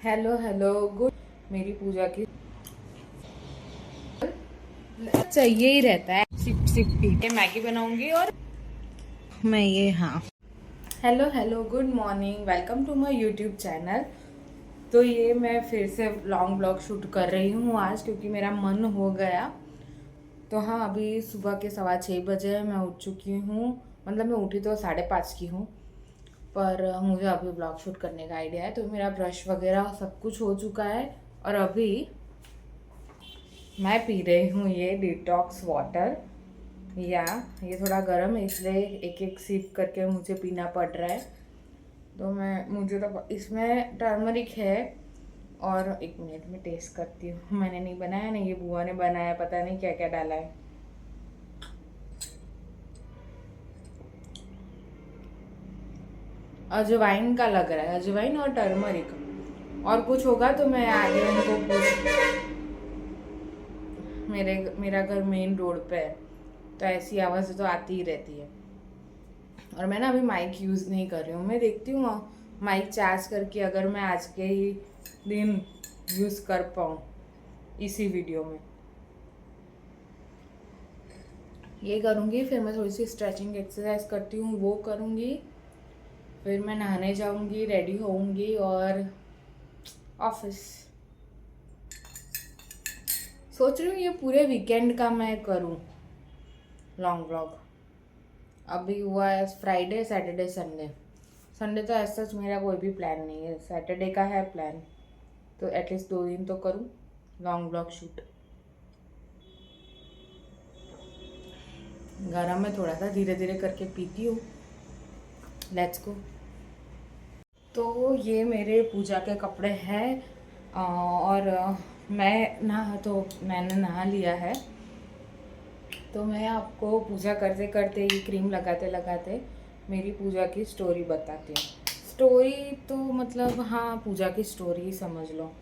Hello hello good. मेरी पूजा की चाहिए ही रहता है, सिप सिप पी के मैगी बनाऊंगी और मैं ये हाँ। Hello hello good morning, welcome to my YouTube channel. तो ये मैं फिर से लॉन्ग ब्लॉग शूट कर रही हूँ आज, क्योंकि मेरा मन हो गया। तो हाँ, अभी सुबह के 6:15 मैं उठ चुकी हूँ। मतलब मैं उठी तो 5:30 की हूँ, पर मुझे अभी ब्लॉग शूट करने का आइडिया है। तो मेरा ब्रश वगैरह सब कुछ हो चुका है और अभी मैं पी रही हूँ ये डिटॉक्स वाटर। या ये थोड़ा गर्म है, इसलिए एक एक सिप करके मुझे पीना पड़ रहा है। तो मुझे तो इसमें टर्मरिक है। और एक मिनट में टेस्ट करती हूँ। मैंने नहीं बनाया ना, ये बुआ ने बनाया, पता नहीं क्या क्या डाला है। अजवाइन का लग रहा है, अजवाइन और टर्मरिक। और कुछ होगा तो मैं आगे उनको पूछ। मेरा घर मेन रोड पे है, तो ऐसी आवाज़ तो आती ही रहती है। और मैं ना अभी माइक यूज़ नहीं कर रही हूँ। मैं देखती हूँ माइक चार्ज करके अगर मैं आज के ही दिन यूज़ कर पाऊँ इसी वीडियो में। ये करूँगी, फिर मैं थोड़ी सी स्ट्रेचिंग एक्सरसाइज करती हूँ, वो करूँगी। फिर मैं नहाने जाऊँगी, रेडी होऊंगी और ऑफिस। सोच रही हूँ ये पूरे वीकेंड का मैं करूँ लॉन्ग व्लॉग। अभी हुआ है फ्राइडे, सैटरडे, संडे। संडे तो ऐसा मेरा कोई भी प्लान नहीं है, सैटरडे का है प्लान। तो एटलीस्ट 2 दिन तो करूँ लॉन्ग ब्लॉग शूट। गरम में थोड़ा सा धीरे धीरे करके पीती हूँ। Let's go. तो ये मेरे पूजा के कपड़े हैं और मैंने नहा लिया है। तो मैं आपको पूजा करते करते ही क्रीम लगाते लगाते मेरी पूजा की स्टोरी बताती हूँ। स्टोरी तो मतलब हाँ, पूजा की स्टोरी समझ लो,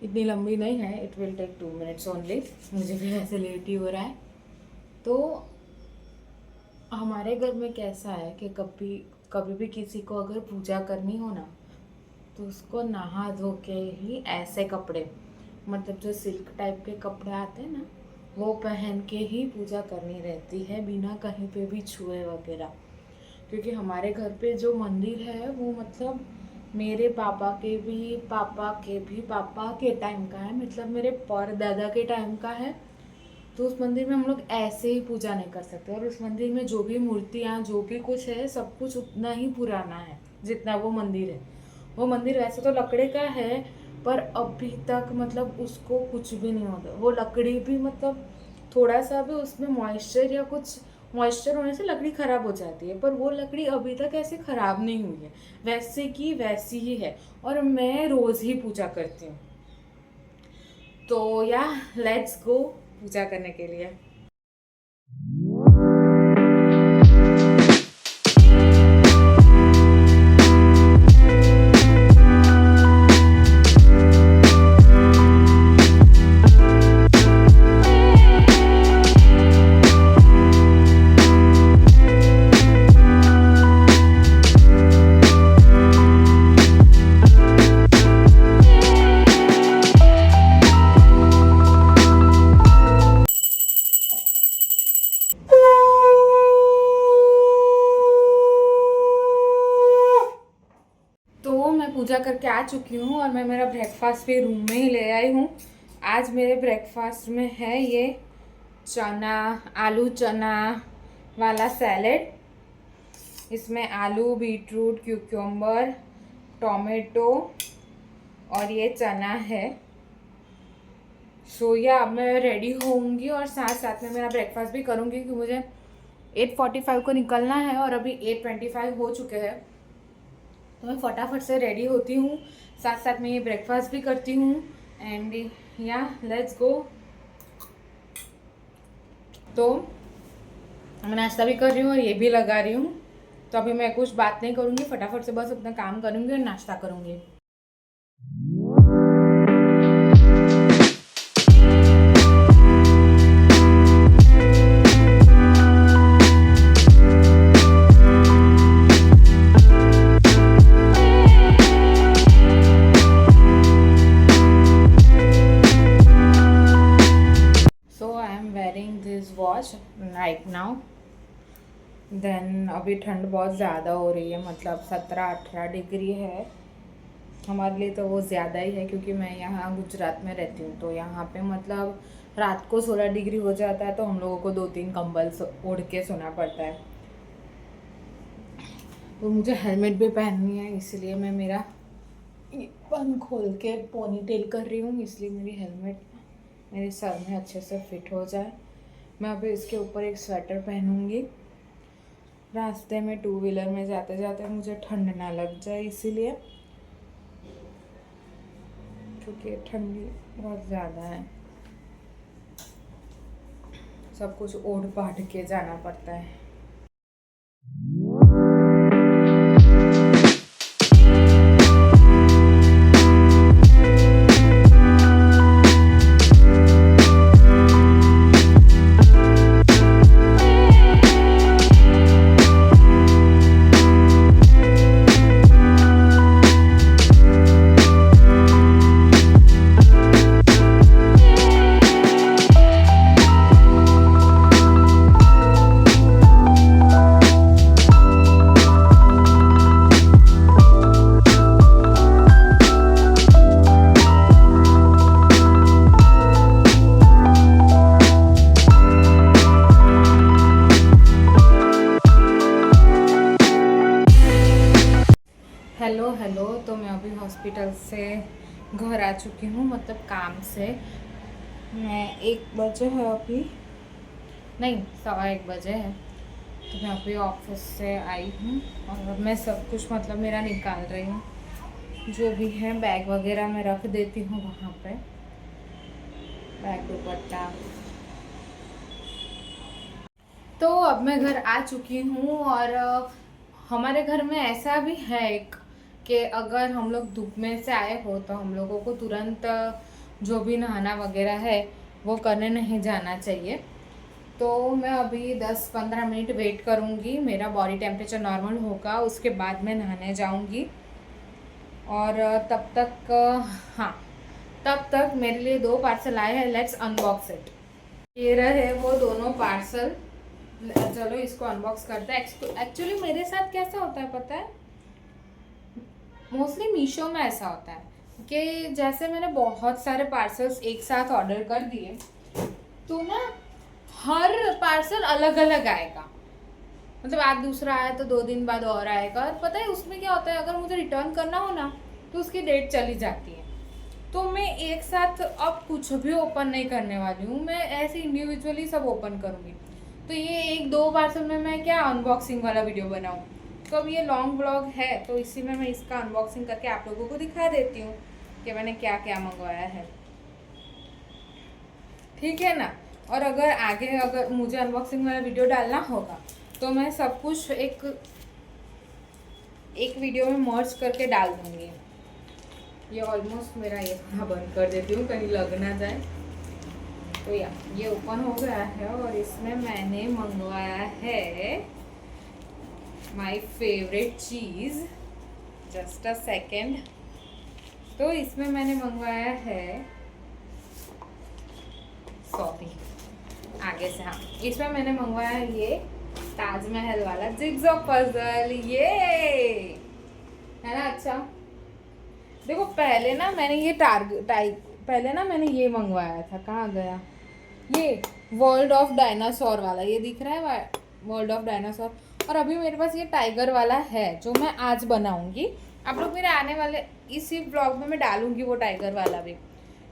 इतनी लंबी नहीं है। It will take 2 minutes only. मुझे भी ऐसे लेट ही हो रहा है। तो हमारे घर में कैसा है कि कभी कभी भी किसी को अगर पूजा करनी हो ना, तो उसको नहा धो के ही ऐसे कपड़े, मतलब जो सिल्क टाइप के कपड़े आते हैं ना, वो पहन के ही पूजा करनी रहती है, बिना कहीं पे भी छुए वगैरह। क्योंकि हमारे घर पे जो मंदिर है वो मतलब मेरे पापा के टाइम का है, मतलब मेरे परदादा के टाइम का है। तो उस मंदिर में हम लोग ऐसे ही पूजा नहीं कर सकते। और उस मंदिर में जो भी मूर्तियाँ, जो भी कुछ है, सब कुछ उतना ही पुराना है जितना वो मंदिर है। वो मंदिर वैसे तो लकड़े का है, पर अभी तक मतलब उसको कुछ भी नहीं होता। वो लकड़ी भी मतलब थोड़ा सा भी उसमें मॉइस्चर या कुछ मॉइस्चर होने से लकड़ी ख़राब हो जाती है, पर वो लकड़ी अभी तक ऐसे ख़राब नहीं हुई है, वैसे की वैसी ही है। और मैं रोज़ ही पूजा करती हूँ। तो या लेट्स गो पूजा करने के लिए। पूजा करके आ चुकी हूँ और मैं मेरा ब्रेकफास्ट भी रूम में ही ले आई हूँ। आज मेरे ब्रेकफास्ट में है ये चना, आलू चना वाला सैलेड। इसमें आलू, बीटरूट, क्यूकम्बर, टोमेटो और ये चना है। सो या अब मैं रेडी होऊंगी और साथ साथ में मेरा ब्रेकफास्ट भी करूँगी, क्योंकि मुझे 8:45 को निकलना है और अभी 8:25 हो चुके हैं। तो मैं फटाफट से रेडी होती हूँ, साथ साथ में ये ब्रेकफास्ट भी करती हूँ। एंड या लेट्स गो। तो मैं नाश्ता भी कर रही हूँ और ये भी लगा रही हूँ। तो अभी मैं कुछ बात नहीं करूँगी, फटाफट से बस अपना काम करूँगी और नाश्ता करूँगी। Right now. देन अभी ठंड बहुत ज़्यादा हो रही है, मतलब 17-18 डिग्री है। हमारे लिए तो वो ज़्यादा ही है, क्योंकि मैं यहाँ गुजरात में रहती हूँ, तो यहाँ पे मतलब रात को 16 डिग्री हो जाता है, तो हम लोगों को 2-3 कंबल ओढ़ के सोना पड़ता है। तो मुझे हेलमेट भी पहननी है, इसलिए मैं मेरा बन खोल के पोनी टेल कर रही हूँ, इसलिए मेरी हेलमेट मेरे सर में अच्छे से फिट हो जाए। मैं अभी इसके ऊपर एक स्वेटर पहनूंगी, रास्ते में 2 व्हीलर में जाते जाते मुझे ठंड ना लग जाए, इसीलिए, क्योंकि ठंडी बहुत ज़्यादा है। सब कुछ ओढ़ पाढ़ के जाना पड़ता है। हेलो, तो मैं अभी हॉस्पिटल से घर आ चुकी हूँ, मतलब काम से। मैं 1 बजे है अभी, नहीं 1:15 बजे है, तो मैं अभी ऑफिस से आई हूँ और मैं सब कुछ मतलब मेरा निकाल रही हूँ, जो भी है बैग वगैरह मैं रख देती हूँ वहाँ पे, बैग दुपट्टा। तो अब मैं घर आ चुकी हूँ और हमारे घर में ऐसा भी है एक कि अगर हम लोग धूप में से आए हो तो हम लोगों को तुरंत जो भी नहाना वगैरह है वो करने नहीं जाना चाहिए। तो मैं अभी 10-15 मिनट वेट करूँगी, मेरा बॉडी टेम्परेचर नॉर्मल होगा, उसके बाद मैं नहाने जाऊँगी। और तब तक हाँ, तब तक मेरे लिए 2 पार्सल आए हैं, लेट्स अनबॉक्स इट। ये रहे वो दोनों पार्सल, चलो इसको अनबॉक्स करते हैं। एक्चुअली मेरे साथ कैसा होता है पता है, मोस्टली मीशो में ऐसा होता है कि जैसे मैंने बहुत सारे पार्सल्स एक साथ ऑर्डर कर दिए, तो ना हर पार्सल अलग अलग आएगा, मतलब आज दूसरा आया तो 2 दिन बाद और आएगा। और पता है उसमें क्या होता है, अगर मुझे रिटर्न करना हो ना तो उसकी डेट चली जाती है। तो मैं एक साथ अब कुछ भी ओपन नहीं करने वाली हूँ, मैं ऐसे इंडिविजुअली सब ओपन करूँगी। तो ये 1-2 पार्सल में मैं क्या अनबॉक्सिंग वाला वीडियो बनाऊँ। तो अब ये लॉन्ग ब्लॉग है, तो इसी में मैं इसका अनबॉक्सिंग करके आप लोगों को दिखा देती हूँ कि मैंने क्या क्या मंगवाया है, ठीक है ना। और अगर आगे अगर मुझे अनबॉक्सिंग वाला वीडियो डालना होगा तो मैं सब कुछ एक वीडियो में मर्ज करके डाल दूँगी। ये ऑलमोस्ट मेरा ये थोड़ा बंद कर देती हूँ कहीं लग ना जाए। तो ये ओपन हो गया है और इसमें मैंने मंगवाया है my favourite cheese, just a second. तो इसमें मैंने मंगवाया है, सॉरी आगे से, हाँ इसमें मैंने मंगवाया है ये ताजमहल वाला जिग्सॉ पजल, ये है ना। अच्छा देखो, पहले ना मैंने ये पहले ना मैंने ये मंगवाया था, कहाँ गया ये वर्ल्ड ऑफ डायनासोर वाला, ये दिख रहा है वर्ल्ड ऑफ डायनासोर। और अभी मेरे पास ये टाइगर वाला है जो मैं आज बनाऊंगी। आप लोग मेरे आने वाले इसी ब्लॉग में मैं डालूंगी वो टाइगर वाला भी,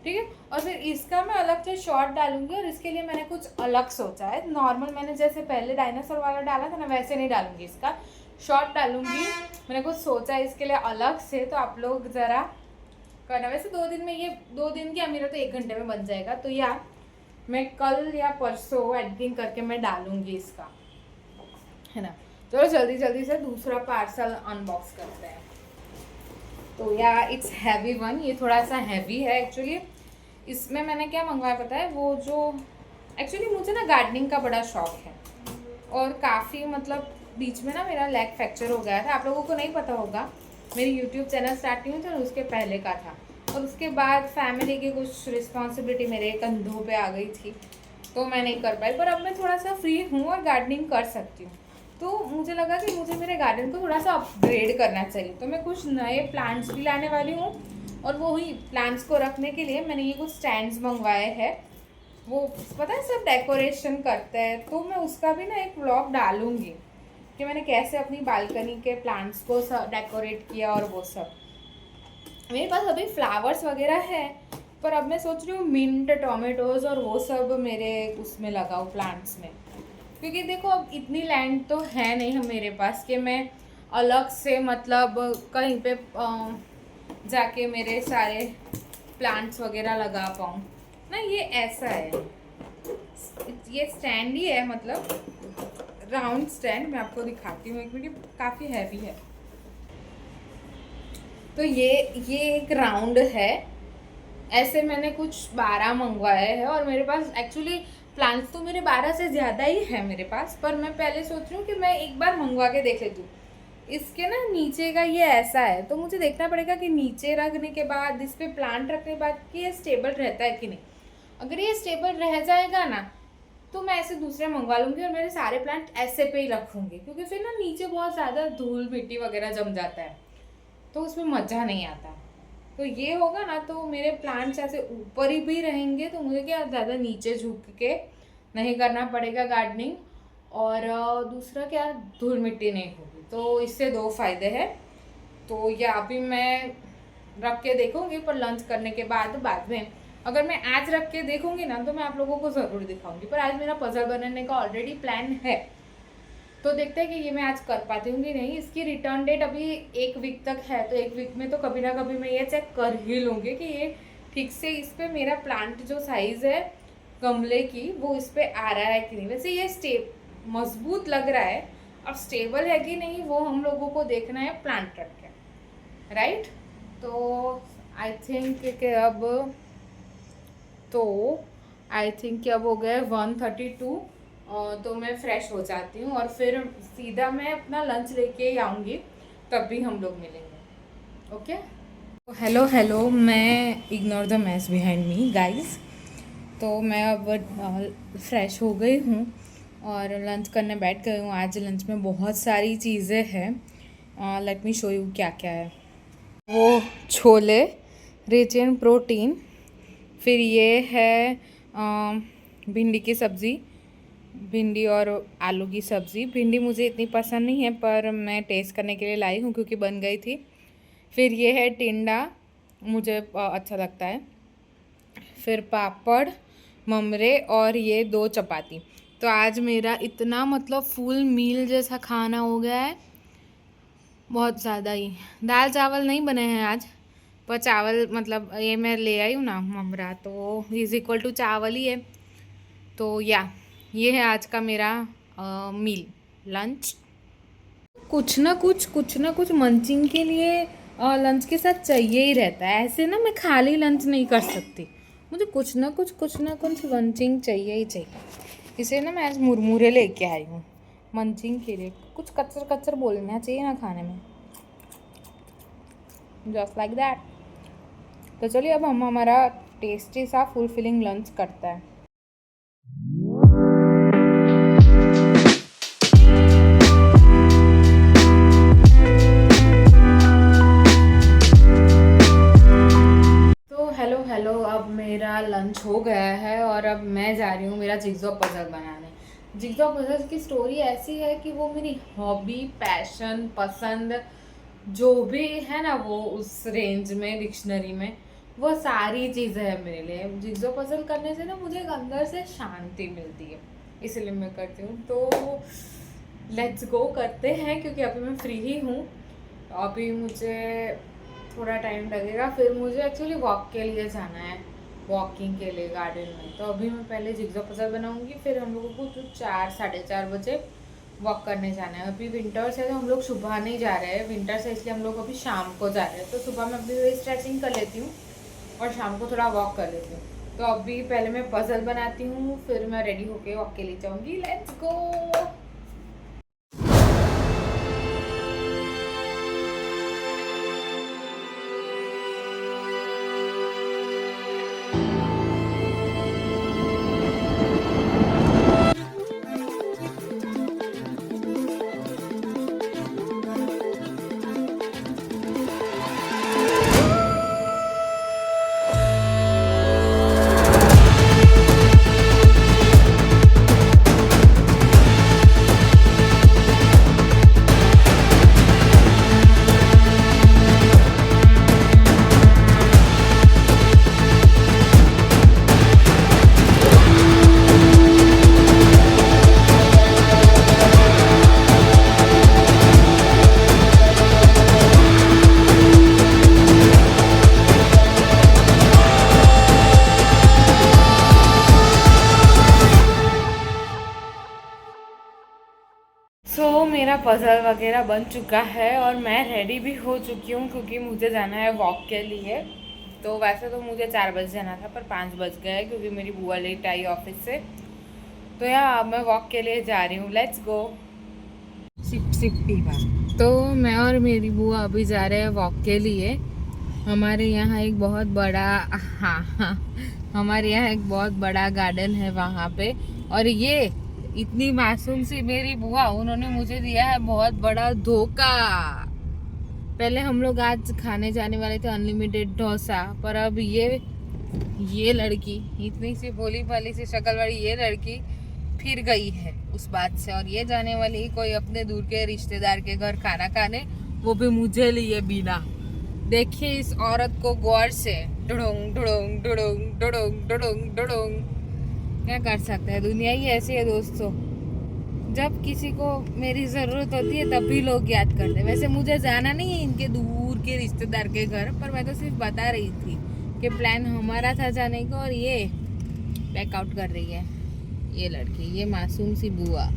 ठीक है। और फिर इसका मैं अलग से शॉर्ट डालूंगी, और इसके लिए मैंने कुछ अलग सोचा है। नॉर्मल मैंने जैसे पहले डायनासोर वाला डाला था ना, वैसे नहीं डालूंगी, इसका शॉर्ट डालूंगी। मैंने कुछ सोचा है इसके लिए अलग से, तो आप लोग ज़रा करना। वैसे 2 दिन में, ये 2 दिन क्या, मेरा तो 1 घंटे में बन जाएगा। तो या मैं कल या परसों एडिटिंग करके मैं डालूंगी इसका, है ना। चलो जल्दी जल्दी से दूसरा पार्सल अनबॉक्स करते हैं। तो या इट्स हैवी वन, ये थोड़ा सा हैवी है एक्चुअली। इसमें मैंने क्या मंगवाया पता है, वो जो एक्चुअली मुझे ना गार्डनिंग का बड़ा शौक है, और काफ़ी मतलब बीच में ना मेरा लेग फ्रैक्चर हो गया था। आप लोगों को नहीं पता होगा, मेरी यूट्यूब चैनल स्टार्ट हुई थी और उसके पहले का था, और उसके बाद फैमिली की कुछ रिस्पॉन्सिबिलिटी मेरे कंधों पे आ गई थी, तो मैं नहीं कर पाई, पर अब मैं थोड़ा सा फ्री हूँ और गार्डनिंग कर सकती हूँ। तो मुझे लगा कि मुझे मेरे गार्डन को थोड़ा सा अपग्रेड करना चाहिए, तो मैं कुछ नए प्लांट्स भी लाने वाली हूँ। और वो ही प्लांट्स को रखने के लिए मैंने ये कुछ स्टैंड्स मंगवाए हैं। वो पता है सब डेकोरेशन करते हैं, तो मैं उसका भी ना एक व्लॉग डालूंगी कि मैंने कैसे अपनी बालकनी के प्लांट्स को डेकोरेट किया और वो सब। मेरे पास अभी फ्लावर्स वगैरह है, पर अब मैं सोच रही हूँ मिंट, टोमेटोज और वो सब मेरे उसमें लगाऊँ प्लांट्स में। क्योंकि देखो अब इतनी लैंड तो है नहीं हम मेरे पास कि मैं अलग से मतलब कहीं पे जाके मेरे सारे प्लांट्स वगैरह लगा पाऊँ ना। ये ऐसा है, ये स्टैंड ही है, मतलब राउंड स्टैंड। मैं आपको दिखाती हूँ एक मिनट, काफ़ी हैवी है। तो ये एक राउंड है। ऐसे मैंने कुछ 12 मंगवाए हैं और मेरे पास एक्चुअली प्लांट्स तो मेरे 12 से ज़्यादा ही है मेरे पास, पर मैं पहले सोच रही हूँ कि मैं एक बार मंगवा के देख लेती हूँ। इसके ना नीचे का ये ऐसा है, तो मुझे देखना पड़ेगा कि नीचे रखने के बाद, इस पर प्लांट रखने के बाद कि ये स्टेबल रहता है कि नहीं। अगर ये स्टेबल रह जाएगा ना, तो मैं ऐसे दूसरे मंगवा लूँगी और मेरे सारे प्लांट ऐसे पे ही रखूँगी, क्योंकि फिर ना नीचे बहुत ज़्यादा धूल मिट्टी वगैरह जम जाता है, तो उसमें मज़ा नहीं आता। तो ये होगा ना, तो मेरे प्लांट्स ऐसे ऊपर ही भी रहेंगे, तो मुझे क्या ज़्यादा नीचे झुक के नहीं करना पड़ेगा गार्डनिंग। और दूसरा क्या, धूल मिट्टी नहीं होगी, तो इससे 2 फायदे हैं। तो या अभी मैं रख के देखूँगी, पर लंच करने के बाद में अगर मैं आज रख के देखूँगी ना, तो मैं आप लोगों को ज़रूर दिखाऊंगी। पर आज मेरा पजल बनाने का ऑलरेडी प्लान है, तो देखते हैं कि ये मैं आज कर पाती हूँ कि नहीं। इसकी रिटर्न डेट अभी 1 वीक तक है, तो 1 वीक में तो कभी ना कभी मैं ये चेक कर ही लूँगी कि ये ठीक से इस पर मेरा प्लांट जो साइज़ है गमले की, वो इस पर आ रहा है कि नहीं। वैसे ये मजबूत लग रहा है, अब स्टेबल है कि नहीं वो हम लोगों को देखना है प्लांट रख के, राइट। तो आई थिंक कि अब हो गए 1:32। तो मैं फ़्रेश हो जाती हूँ और फिर सीधा मैं अपना लंच लेके ही आऊँगी, तब भी हम लोग मिलेंगे। ओके, हेलो हेलो, मैं ignore the mess behind me guys. तो मैं अब फ्रेश हो गई हूँ और लंच करने बैठ गई हूँ। आज लंच में बहुत सारी चीज़ें हैं, लेट मी शो यू क्या क्या है। वो छोले रिच इन प्रोटीन, फिर ये है भिंडी की सब्ज़ी, भिंडी और आलू की सब्ज़ी। भिंडी मुझे इतनी पसंद नहीं है, पर मैं टेस्ट करने के लिए लाई हूँ क्योंकि बन गई थी। फिर ये है टिंडा, मुझे अच्छा लगता है। फिर पापड़, ममरे और ये 2 चपाती। तो आज मेरा इतना मतलब फुल मील जैसा खाना हो गया है, बहुत ज़्यादा ही। दाल चावल नहीं बने हैं आज, पर चावल मतलब ये मैं ले आई हूँ ना ममरा, तो इज़ इक्वल टू चावल ही है। तो ये है आज का मेरा मील लंच। कुछ ना कुछ मंचिंग के लिए लंच के साथ चाहिए ही रहता है। ऐसे ना मैं खाली लंच नहीं कर सकती, मुझे कुछ ना कुछ मंचिंग चाहिए ही चाहिए। इसे ना मैं आज मुरमुरे लेके आई हूँ मंचिंग के लिए। कुछ कच्चर कच्चर बोलना चाहिए ना खाने में, जस्ट लाइक दैट। तो चलिए अब हम हमारा टेस्टी सा फुलफिलिंग लंच करता है। हेलो, अब मेरा लंच हो गया है और अब मैं जा रही हूँ मेरा जिगजॉ पजल बनाने। जिगजॉ पजल की स्टोरी ऐसी है कि वो मेरी हॉबी, पैशन, पसंद जो भी है ना, वो उस रेंज में, डिक्शनरी में वो सारी चीज़ें हैं मेरे लिए। जिगजॉ पजल करने से ना मुझे एक अंदर से शांति मिलती है, इसलिए मैं करती हूँ। तो लेट्स गो करते हैं, क्योंकि अभी मैं फ्री ही हूँ। अभी मुझे थोड़ा टाइम लगेगा, फिर मुझे एक्चुअली वॉक के लिए जाना है, वॉकिंग के लिए गार्डन में। तो अभी मैं पहले जिगजॉ पजल बनाऊंगी, फिर हम लोगों को तो 4 साढ़े 4 बजे वॉक करने जाना है। अभी विंटर्स है तो हम लोग सुबह नहीं जा रहे हैं, विंटर्स है इसलिए हम लोग अभी शाम को जा रहे हैं। तो सुबह में अभी स्ट्रेचिंग कर लेती हूँ और शाम को थोड़ा वॉक कर लेती हूँ। तो अभी पहले मैं पजल बनाती हूँ, फिर मैं रेडी होके वॉक के लिए जाऊँगी। Let's go. मेरा पज़ल वगैरह बन चुका है और मैं रेडी भी हो चुकी हूँ क्योंकि मुझे जाना है वॉक के लिए। तो वैसे तो मुझे 4 बजे जाना था पर 5 बज गए क्योंकि मेरी बुआ लेट आई ऑफिस से। तो यहाँ अब मैं वॉक के लिए जा रही हूँ। Let's go. सिप सिप पीवा। तो मैं और मेरी बुआ अभी जा रहे हैं वॉक के लिए। हमारे यहाँ एक बहुत बड़ा हाँ हमारे यहाँ एक बहुत बड़ा गार्डन है वहाँ पे। और ये इतनी मासूम सी मेरी बुआ, उन्होंने मुझे दिया है बहुत बड़ा धोखा। पहले हम लोग आज खाने जाने वाले थे अनलिमिटेड डोसा, पर अब ये लड़की, इतनी सी भोली भाली सी शक्ल वाली ये लड़की फिर गई है उस बात से और ये जाने वाली कोई अपने दूर के रिश्तेदार के घर खाना खाने, वो भी मुझे लिए बिना। देखिए इस औरत को गौर से। डुडुंग डुडुंग डुडुंग डुडुंग डुडुंग डुडुंग। क्या कर सकते हैं, दुनिया ही ऐसी है दोस्तों। जब किसी को मेरी ज़रूरत होती है तभी लोग याद करते हैं। वैसे मुझे जाना नहीं है इनके दूर के रिश्तेदार के घर, पर मैं तो सिर्फ बता रही थी कि प्लान हमारा था जाने का और ये बैकआउट कर रही है ये लड़की, ये मासूम सी बुआ।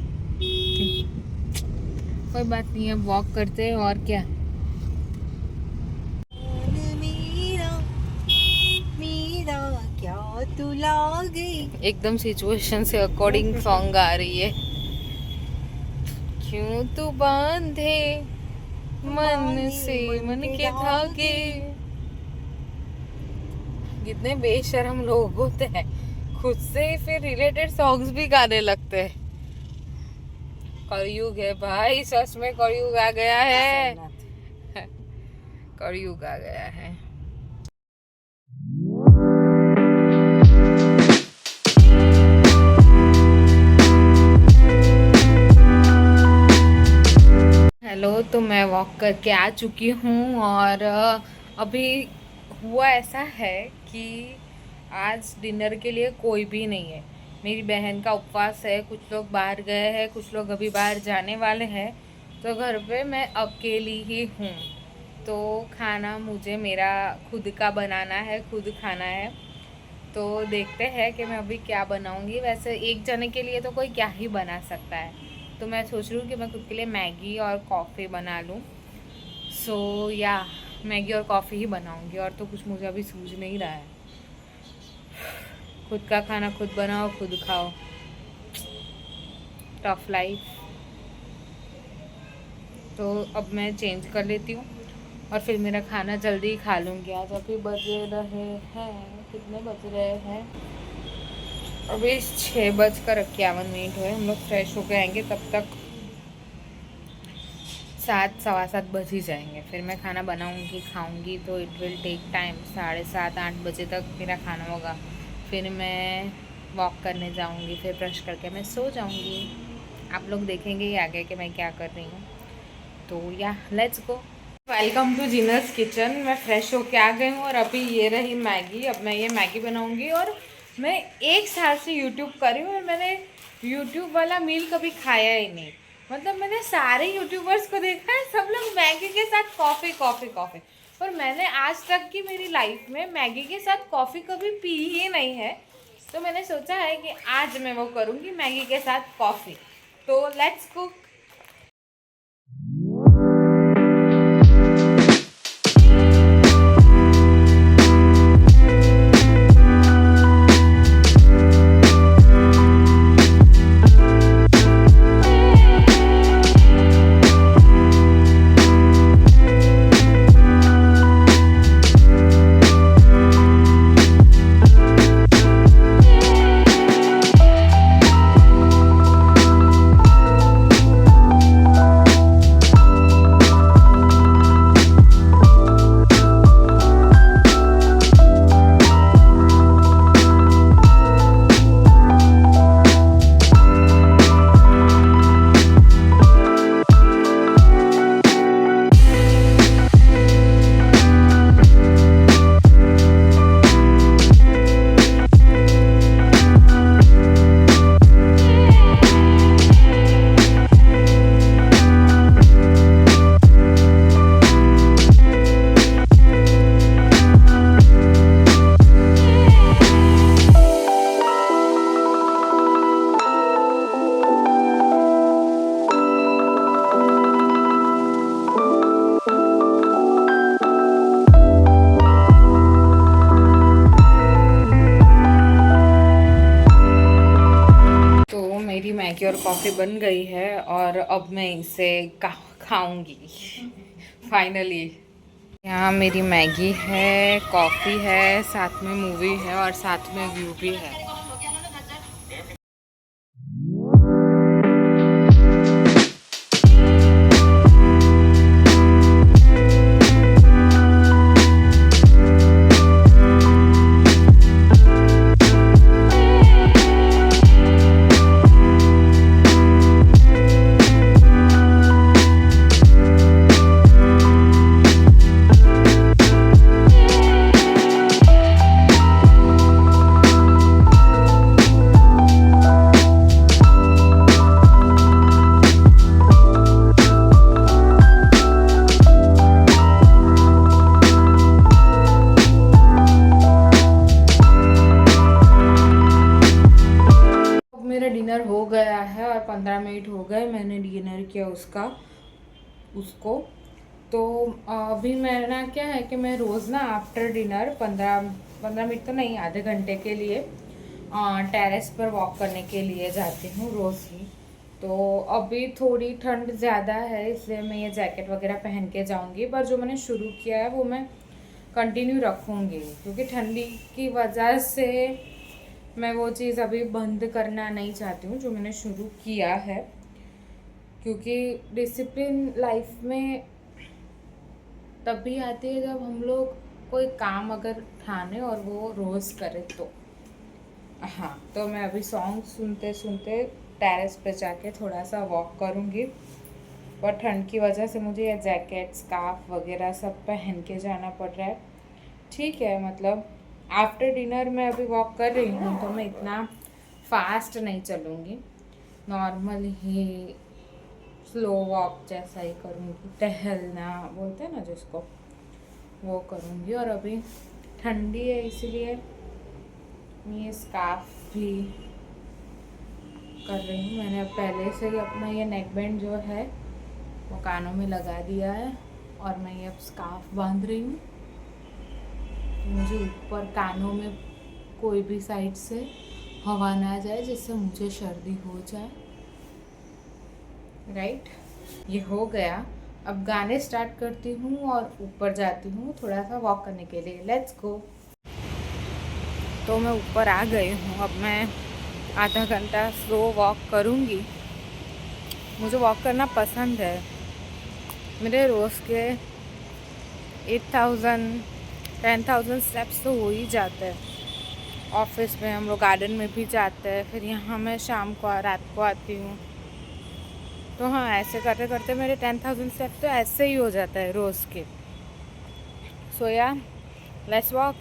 कोई बात नहीं है, वॉक करते हैं और क्या। क्या तू लागे। एकदम सिचुएशन से अकॉर्डिंग सॉन्ग गा रही है। क्यों तू बांधे मन से मन के धागे। कितने बेशर्म लोग होते हैं, खुद से फिर रिलेटेड सॉन्ग्स भी गाने लगते हैं। कलयुग है भाई, सच में कलयुग आ गया है। कलयुग आ गया है। हेलो, तो मैं वॉक करके आ चुकी हूँ और अभी हुआ ऐसा है कि आज डिनर के लिए कोई भी नहीं है। मेरी बहन का उपवास है, कुछ लोग बाहर गए हैं, कुछ लोग अभी बाहर जाने वाले हैं, तो घर पे मैं अकेली ही हूँ। तो खाना मुझे मेरा खुद का बनाना है, खुद खाना है। तो देखते हैं कि मैं अभी क्या बनाऊँगी। वैसे एक जने के लिए तो कोई क्या ही बना सकता है, तो मैं सोच रही हूँ कि मैं खुद के लिए मैगी और कॉफ़ी बना लूँ। सो या मैगी और कॉफ़ी ही बनाऊँगी, और तो कुछ मुझे अभी सूझ नहीं रहा है। खुद का खाना खुद बनाओ, खुद खाओ। Tough life. तो अब मैं चेंज कर लेती हूँ और फिर मेरा खाना जल्दी ही खा लूँगी। आज अभी बज रहे हैं, कितने बज रहे हैं अभी? 6:51 हुए। हम लोग फ्रेश होकर आएंगे तब तक 7 सवा 7 बज ही जाएंगे। फिर मैं खाना बनाऊंगी, खाऊंगी, तो इट विल टेक टाइम। 7:30-8 बजे तक मेरा खाना होगा। फिर मैं वॉक करने जाऊंगी, फिर ब्रश करके मैं सो जाऊंगी। आप लोग देखेंगे ही आगे कि मैं क्या कर रही हूँ। तो या लेट्स गो। वेलकम टू जीनस किचन। मैं फ्रेश होके आ गई हूँ और अभी ये रही मैगी। अब मैं ये मैगी बनाऊंगी और मैं 1 साल से यूट्यूब कर रही हूँ और मैंने यूट्यूब वाला मील कभी खाया ही नहीं। मतलब मैंने सारे यूट्यूबर्स को देखा है, सब लोग मैगी के साथ कॉफ़ी कॉफ़ी कॉफ़ी, पर मैंने आज तक की मेरी लाइफ में मैगी के साथ कॉफ़ी कभी पी ही नहीं है। तो मैंने सोचा है कि आज मैं वो करूँगी, मैगी के साथ कॉफ़ी। तो लेट्स कुक। और कॉफ़ी बन गई है और अब मैं इसे खाऊंगी फाइनली। यहाँ मेरी मैगी है, कॉफ़ी है, साथ में मूवी है और साथ में व्यू भी है। मेरा डिनर हो गया है और 15 मिनट हो गए मैंने डिनर किया उसको। तो अभी मेरा क्या है कि मैं रोज़ ना आफ्टर डिनर 15 मिनट तो नहीं, आधे घंटे के लिए टेरेस पर वॉक करने के लिए जाती हूँ रोज़ ही। तो अभी थोड़ी ठंड ज़्यादा है इसलिए मैं ये जैकेट वगैरह पहन के जाऊँगी, पर जो मैंने शुरू किया है वो मैं कंटिन्यू रखूँगी, क्योंकि ठंडी की वजह से मैं वो चीज़ अभी बंद करना नहीं चाहती हूँ जो मैंने शुरू किया है। क्योंकि डिसिप्लिन लाइफ में तभी आती है जब हम लोग कोई काम अगर ठाने और वो रोज़ करें तो। हाँ, तो मैं अभी सॉन्ग सुनते सुनते टेरेस पे जाके थोड़ा सा वॉक करूँगी, पर ठंड की वजह से मुझे ये जैकेट स्कार्फ वगैरह सब पहन के जाना पड़ रहा है। ठीक है, मतलब आफ्टर डिनर मैं अभी वॉक कर रही हूँ तो मैं इतना फास्ट नहीं चलूँगी, नॉर्मल ही स्लो वॉक जैसा ही करूँगी, टहलना बोलते हैं ना जिसको, वो करूँगी। और अभी ठंडी है इसीलिए मैं ये स्कार्फ भी कर रही हूँ। मैंने अब पहले से ही अपना ये नेक बैंड जो है वो कानों में लगा दिया है और मैं ये अब स्कार्फ बांध रही हूँ। मुझे ऊपर कानों में कोई भी साइड से हवा ना जाए जिससे मुझे सर्दी हो जाए। राइट, ये हो गया। अब गाने स्टार्ट करती हूँ और ऊपर जाती हूँ थोड़ा सा वॉक करने के लिए। Let's go. तो मैं ऊपर आ गई हूँ, अब मैं आधा घंटा स्लो वॉक करूँगी। मुझे वॉक करना पसंद है। मेरे रोज़ के 10,000 स्टेप्स तो हो ही जाते हैं। ऑफिस में हम लोग गार्डन में भी जाते हैं, फिर यहाँ मैं शाम को रात को आती हूँ। तो हाँ, ऐसे करते करते मेरे 10,000 स्टेप्स तो ऐसे ही हो जाता है रोज़ के। सो या लेट्स वॉक।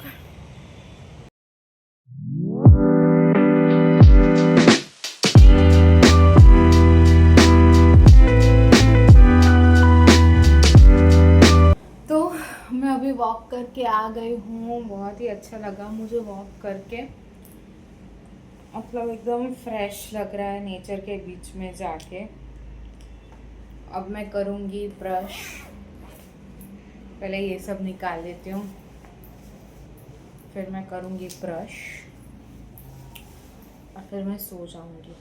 मैं अभी वॉक करके आ गई हूँ, बहुत ही अच्छा लगा मुझे वॉक करके। मतलब एकदम फ्रेश लग रहा है नेचर के बीच में जाके। अब मैं करूँगी ब्रश। पहले ये सब निकाल लेती हूँ, फिर मैं करूँगी ब्रश और फिर मैं सो जाऊँगी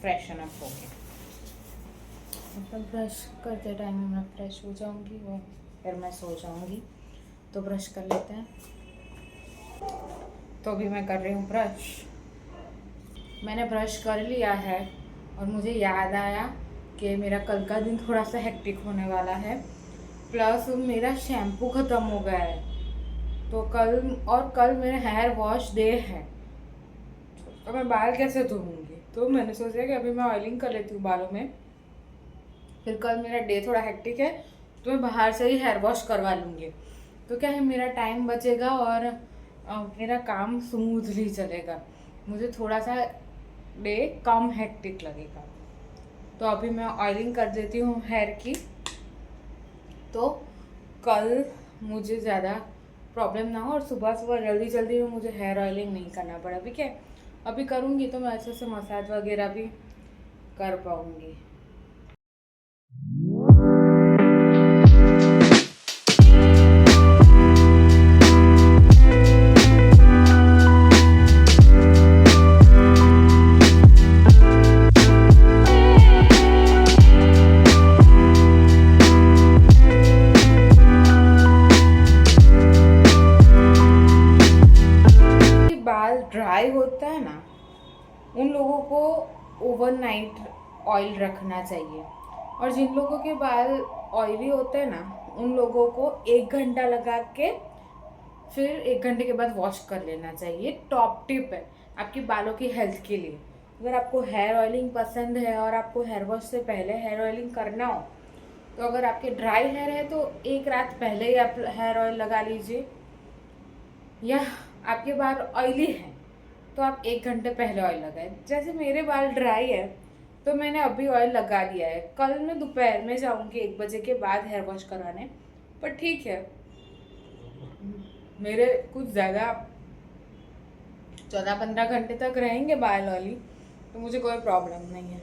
फ्रेशन अप होके। मतलब ब्रश करते टाइम मैं फ्रेश हो जाऊंगी और फिर मैं सो जाऊंगी। तो ब्रश कर लेते हैं। तो अभी मैं कर रही हूँ ब्रश। मैंने ब्रश कर लिया है और मुझे याद आया कि मेरा कल का दिन थोड़ा सा हेक्टिक होने वाला है, प्लस मेरा शैम्पू ख़त्म हो गया है। तो कल मेरा हेयर वॉश डे है, तो मैं बाल कैसे धोऊंगी। तो मैंने सोचा कि अभी मैं ऑयलिंग कर लेती हूँ बालों में, फिर कल मेरा डे थोड़ा हेक्टिक है तो मैं बाहर से ही हेयर वॉश करवा लूँगी। तो क्या है, मेरा टाइम बचेगा और मेरा काम स्मूथली चलेगा। मुझे थोड़ा सा डे कम हेक्टिक लगेगा। तो अभी मैं ऑयलिंग कर देती हूँ हेयर की, तो कल मुझे ज़्यादा प्रॉब्लम ना हो और सुबह सुबह जल्दी जल्दी में मुझे हेयर ऑयलिंग नहीं करना पड़ा। अभी क्या, अभी करूँगी तो मैं अच्छे से मसाज वगैरह भी कर पाऊँगी। ड्राई होता है ना, उन लोगों को ओवरनाइट ऑयल रखना चाहिए, और जिन लोगों के बाल ऑयली होते हैं ना, उन लोगों को 1 घंटा लगा के फिर 1 घंटे के बाद वॉश कर लेना चाहिए। टॉप टिप है आपके बालों की हेल्थ के लिए। अगर आपको हेयर ऑयलिंग पसंद है और आपको हेयर वॉश से पहले हेयर ऑयलिंग करना हो, तो अगर आपके ड्राई हेयर है तो एक रात पहले ही आप हेयर ऑयल लगा लीजिए, या आपके बाल ऑयली हैं तो आप 1 घंटे पहले ऑयल लगाएं। जैसे मेरे बाल ड्राई है तो मैंने अभी ऑयल लगा लिया है। कल मैं दोपहर में जाऊंगी 1 बजे के बाद हेयर वॉश कराने, पर ठीक है, मेरे कुछ ज़्यादा 14-15 घंटे तक रहेंगे बाल ऑयली, तो मुझे कोई प्रॉब्लम नहीं है।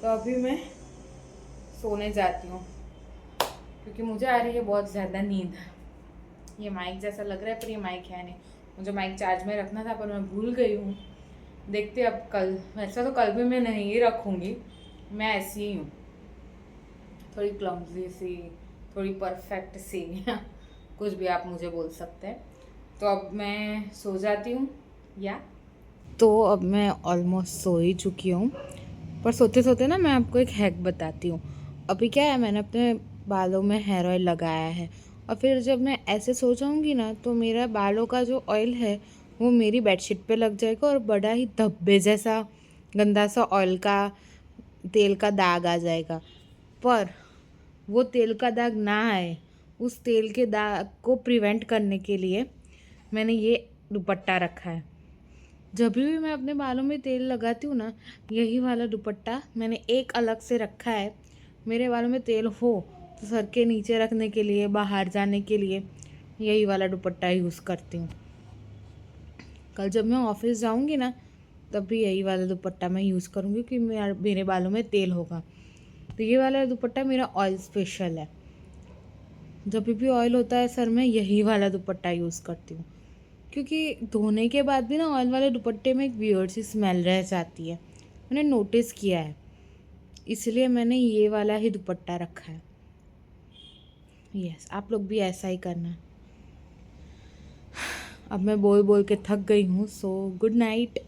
तो अभी मैं सोने जाती हूँ क्योंकि मुझे आ रही है बहुत ज़्यादा नींद। ये माइक जैसा लग रहा है पर ये माइक है नहीं, मुझे माइक चार्ज में रखना था पर मैं भूल गई हूँ। देखते अब कल, वैसा तो कल भी मैं नहीं रखूँगी, मैं ऐसी ही हूँ, थोड़ी क्लमजी सी, थोड़ी परफेक्ट सी कुछ भी आप मुझे बोल सकते हैं। तो अब मैं सो जाती हूँ। या तो अब मैं ऑलमोस्ट सो ही चुकी हूँ, पर सोते सोते ना मैं आपको एक हैक बताती हूँ। अभी क्या है, मैंने अपने बालों में हेयर ऑयल लगाया है, और फिर जब मैं ऐसे सो जाऊँगी ना तो मेरा बालों का जो ऑयल है वो मेरी बेडशीट पे लग जाएगा, और बड़ा ही धब्बे जैसा गंदा सा ऑयल का तेल का दाग आ जाएगा। पर वो तेल का दाग ना आए, उस तेल के दाग को प्रिवेंट करने के लिए मैंने ये दुपट्टा रखा है। जब भी मैं अपने बालों में तेल लगाती हूँ ना, यही वाला दुपट्टा मैंने एक अलग से रखा है। मेरे बालों में तेल हो तो सर के नीचे रखने के लिए, बाहर जाने के लिए यही वाला दुपट्टा यूज़ करती हूँ। कल जब मैं ऑफिस जाऊँगी ना, तब भी यही वाला दुपट्टा मैं यूज़ करूँगी क्योंकि मेरे बालों में तेल होगा। तो ये वाला दुपट्टा मेरा ऑयल स्पेशल है। जब भी ऑयल होता है सर में, यही वाला दुपट्टा यूज़ करती हूँ, क्योंकि धोने के बाद भी ना ऑयल वाले दुपट्टे में एक वियर्ड सी स्मेल रह जाती है, मैंने नोटिस किया है, इसलिए मैंने ये वाला ही दुपट्टा रखा है। यस, आप लोग भी ऐसा ही करना। अब मैं बोल बोल के थक गई हूँ, सो गुड नाइट।